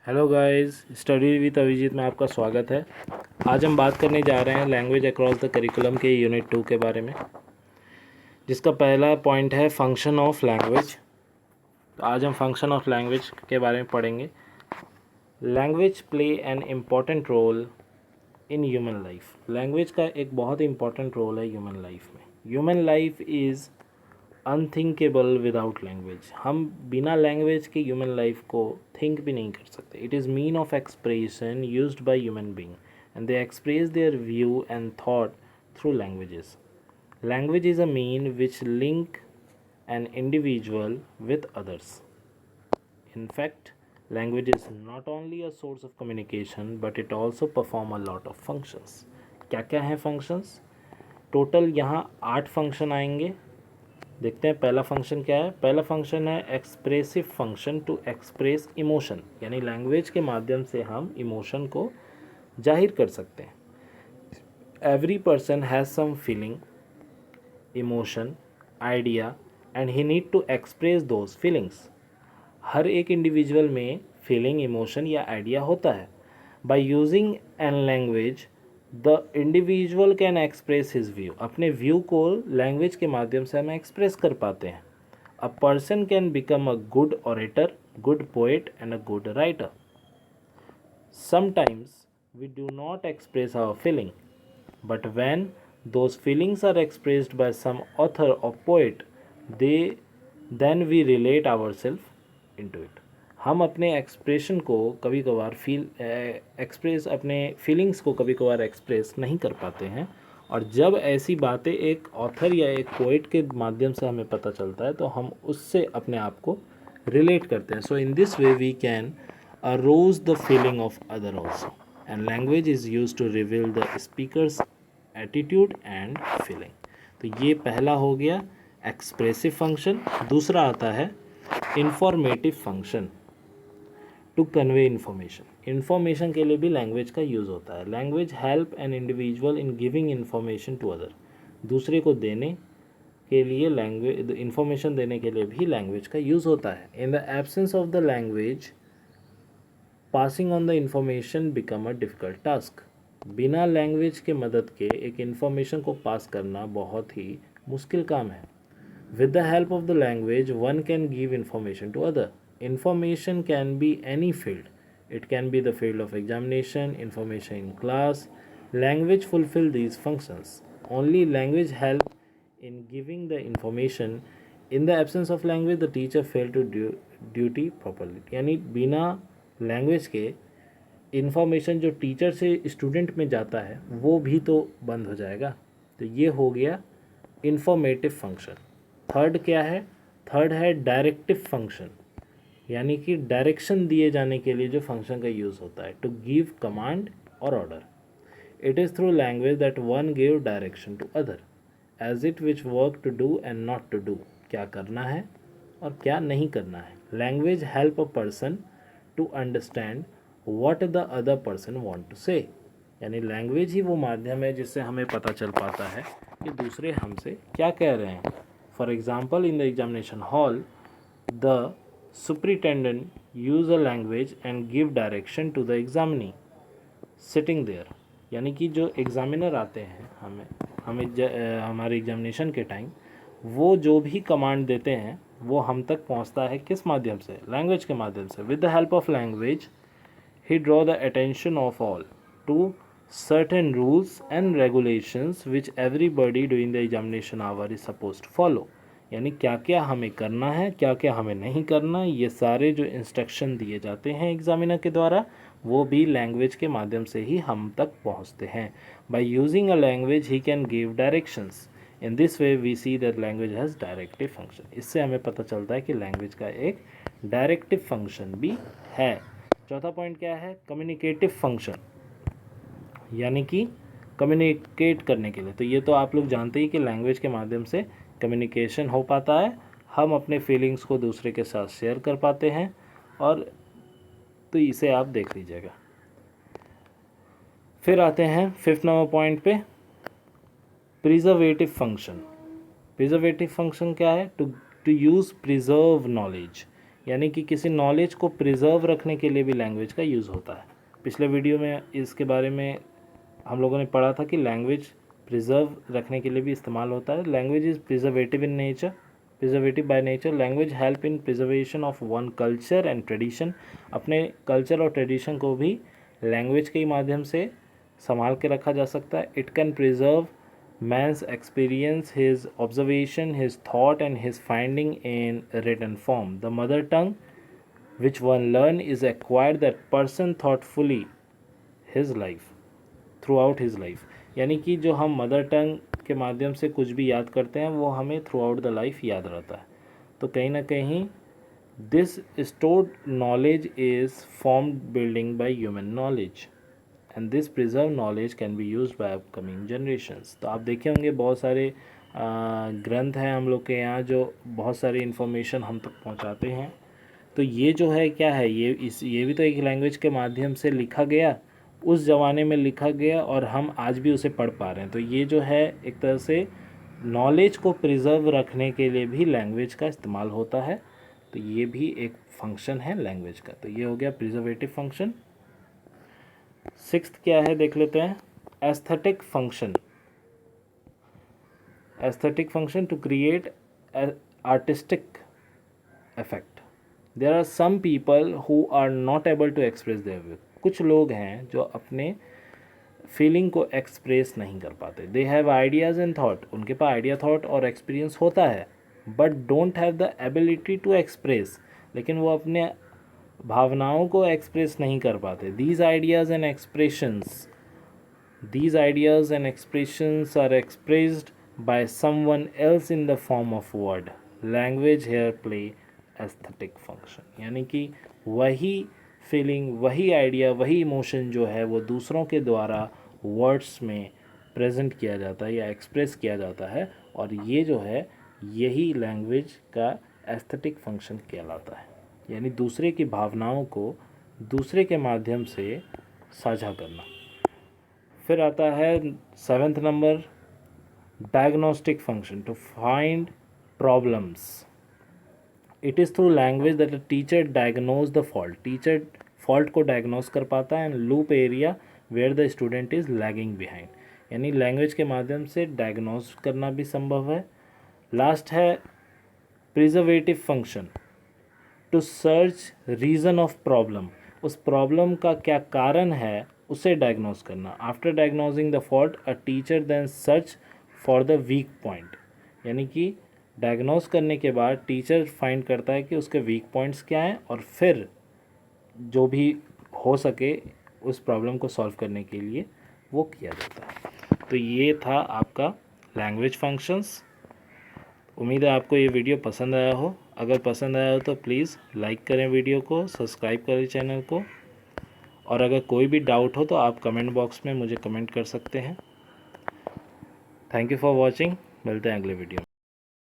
Hello guys, study with Abhijeet में आपका स्वागत है। आज हम बात करने जा रहे हैं लैंग्वेज अक्रॉस द करिकुलम के यूनिट 2 के बारे में, जिसका पहला पॉइंट है फंक्शन ऑफ लैंग्वेज। तो आज हम फंक्शन ऑफ लैंग्वेज के बारे में पढ़ेंगे। Language play an important role in human life. Language का एक बहुत ही इम्पॉर्टेंट रोल है ह्यूमन लाइफ में। Human life is unthinkable without language. हम बिना लैंग्वेज के ह्यूमन लाइफ को थिंक भी नहीं कर सकते। It is mean of expression used by human being and they express their view and thought through languages. Language is a mean which link an individual with others. In fact, language is not only a source of communication but it also perform a lot of functions. क्या क्या हैं functions? Total यहाँ 8 function आएंगे। देखते हैं पहला function क्या है। पहला फंक्शन है expressive function, to express emotion, यानी लैंग्वेज के माध्यम से हम इमोशन को जाहिर कर सकते हैं। Every person has some feeling, emotion, idea and he need to express those feelings. हर एक इंडिविजुअल में फीलिंग, इमोशन या आइडिया होता है। By using an language the individual can express his view. अपने व्यू को लैंग्वेज के माध्यम से हम एक्सप्रेस कर पाते हैं। A person can become a good orator, good poet and a good writer. Sometimes we do not express our feeling, but when those feelings are expressed by some author or poet, then we relate ourselves into it. हम अपने expression को कभी कभार अपने feelings को कभी कभार express नहीं कर पाते हैं, और जब ऐसी बातें एक ऑथर या एक पोइट के माध्यम से हमें पता चलता है तो हम उससे अपने आप को रिलेट करते हैं। So in this way we can arouse the feeling of other also, and language is use to reveal the speaker's attitude and feeling. तो ये पहला हो गया एक्सप्रेसिव फंक्शन। दूसरा आता है informative function, to convey information. Information के लिए भी लैंग्वेज का यूज़ होता है। Language help an individual in giving information to other. दूसरे को देने के लिए लैंग्वेज, इंफॉर्मेशन देने के लिए भी लैंग्वेज का यूज़ होता है। इन the absence of the language passing on the information become a difficult task. बिना लैंग्वेज के मदद के एक इन्फॉर्मेशन को पास करना बहुत ही मुश्किल काम है। With the help of the language one can give information to other. Information can be any field. It can be the field of examination, information in class. Language fulfil these functions. Only language help in giving the information. In the absence of language the teacher fail to duty properly. यानी बिना language के information जो teacher से student में जाता है वो भी तो बंद हो जाएगा। तो ये हो गया इन्फॉर्मेटिव फंक्शन। थर्ड क्या है? थर्ड है डायरेक्टिव फंक्शन, यानी कि डायरेक्शन दिए जाने के लिए जो फंक्शन का यूज़ होता है, टू गिव कमांड और order. It is through language that one give direction to other as it which work to do and not to do. क्या करना है और क्या नहीं करना है। Language help a person to understand what the other person want to say। यानी language ही वो माध्यम है जिससे हमें पता चल पाता है कि दूसरे हमसे क्या कह रहे हैं। For example, in the examination hall the superintendent use a language and give direction to the examinee sitting there. यानी कि जो एग्ज़ामिनर आते हैं हमारे एग्जामिनेशन के टाइम, वो जो भी कमांड देते हैं वो हम तक पहुंचता है किस माध्यम से? लैंग्वेज के माध्यम से। With the help of language he draw the attention of all to certain rules and regulations which everybody during the examination hour is supposed to follow। यानी क्या क्या हमें करना है, क्या क्या हमें नहीं करना, ये सारे जो इंस्ट्रक्शन दिए जाते हैं एग्जामिनर के द्वारा वो भी लैंग्वेज के माध्यम से ही हम तक पहुंचते हैं। By using a language he can give directions. In this way we see that language has directive function. इससे हमें पता चलता है कि लैंग्वेज का एक डायरेक्टिव फंक्शन भी है। चौथा पॉइंट क्या है? कम्युनिकेटिव फंक्शन, यानी कि कम्युनिकेट करने के लिए। तो ये तो आप लोग जानते ही कि लैंग्वेज के माध्यम से कम्युनिकेशन हो पाता है। हम अपने फीलिंग्स को दूसरे के साथ शेयर कर पाते हैं, और तो इसे आप देख लीजिएगा। फिर आते हैं फिफ्थ नंबर पॉइंट पे, प्रिजर्वेटिव फंक्शन। प्रिजर्वेटिव फंक्शन क्या है? To use preserve knowledge. यानी कि किसी नॉलेज को प्रिजर्व रखने के लिए भी लैंग्वेज का यूज़ होता है। पिछले वीडियो में इसके बारे में हम लोगों ने पढ़ा था कि लैंग्वेज प्रिजर्व रखने के लिए भी इस्तेमाल होता है। Language is preservative in nature, preservative by nature. Language help in preservation of one culture and tradition. अपने कल्चर और ट्रेडिशन को भी लैंग्वेज के ही माध्यम से संभाल के रखा जा सकता है। It can preserve man's experience, his observation, his thought and his finding in written form. The mother tongue which one learn is acquired that person thoughtfully his life throughout his life. यानी कि जो हम mother tongue के माध्यम से कुछ भी याद करते हैं वो हमें थ्रू आउट द लाइफ याद रहता है। तो कहीं ना कहीं this stored knowledge is formed building by human knowledge and this preserve knowledge can be use by upcoming generations. तो आप देखे होंगे बहुत सारे ग्रंथ हैं हम लोग के यहाँ जो बहुत सारी इन्फॉर्मेशन हम तक पहुँचाते हैं। तो ये जो है क्या है, ये भी तो एक लैंग्वेज के माध्यम से लिखा गया, उस ज़माने में लिखा गया और हम आज भी उसे पढ़ पा रहे हैं। तो ये जो है एक तरह से नॉलेज को प्रिजर्व रखने के लिए भी लैंग्वेज का इस्तेमाल होता है। तो ये भी एक फंक्शन है लैंग्वेज का। तो ये हो गया प्रिजर्वेटिव फंक्शन। सिक्स्थ क्या है देख लेते हैं, aesthetic function. Aesthetic function to create artistic effect. There are some people who are not able to express their view. कुछ लोग हैं जो अपने फीलिंग को एक्सप्रेस नहीं कर पाते। They have ideas and thought, उनके पास आइडिया थाट और एक्सपीरियंस होता है, but don't have the ability to express, लेकिन वो अपने भावनाओं को एक्सप्रेस नहीं कर पाते। These ideas and expressions are expressed by someone else in the form of word. Language here play aesthetic function, यानी कि वही फीलिंग, वही आइडिया, वही इमोशन जो है वो दूसरों के द्वारा वर्ड्स में प्रेजेंट किया जाता है या एक्सप्रेस किया जाता है, और ये जो है यही लैंग्वेज का एस्थेटिक फंक्शन कहलाता है। यानी दूसरे की भावनाओं को दूसरे के माध्यम से साझा करना। फिर आता है 7th number, diagnostic function to find problems. It is through language that a teacher diagnose the fault. Teacher fault को डायग्नोज कर पाता है and loop area where the student is lagging behind. यानी लैंग्वेज के माध्यम से डायग्नोज करना भी संभव है। लास्ट है preservative function to search reason of problem. उस प्रॉब्लम का क्या कारण है उसे डायग्नोज करना। After diagnosing the fault a teacher then search for the weak point. यानी कि डायग्नोज करने के बाद टीचर फाइंड करता है कि उसके वीक पॉइंट्स क्या हैं और फिर जो भी हो सके उस प्रॉब्लम को सॉल्व करने के लिए वो किया जाता है। तो ये था आपका लैंग्वेज फंक्शंस। उम्मीद है आपको ये वीडियो पसंद आया हो। अगर पसंद आया हो तो प्लीज़ लाइक करें वीडियो को, सब्सक्राइब करें चैनल को, और अगर कोई भी डाउट हो तो आप कमेंट बॉक्स में मुझे कमेंट कर सकते हैं। Thank you for watching. मिलते हैं अगले वीडियो में।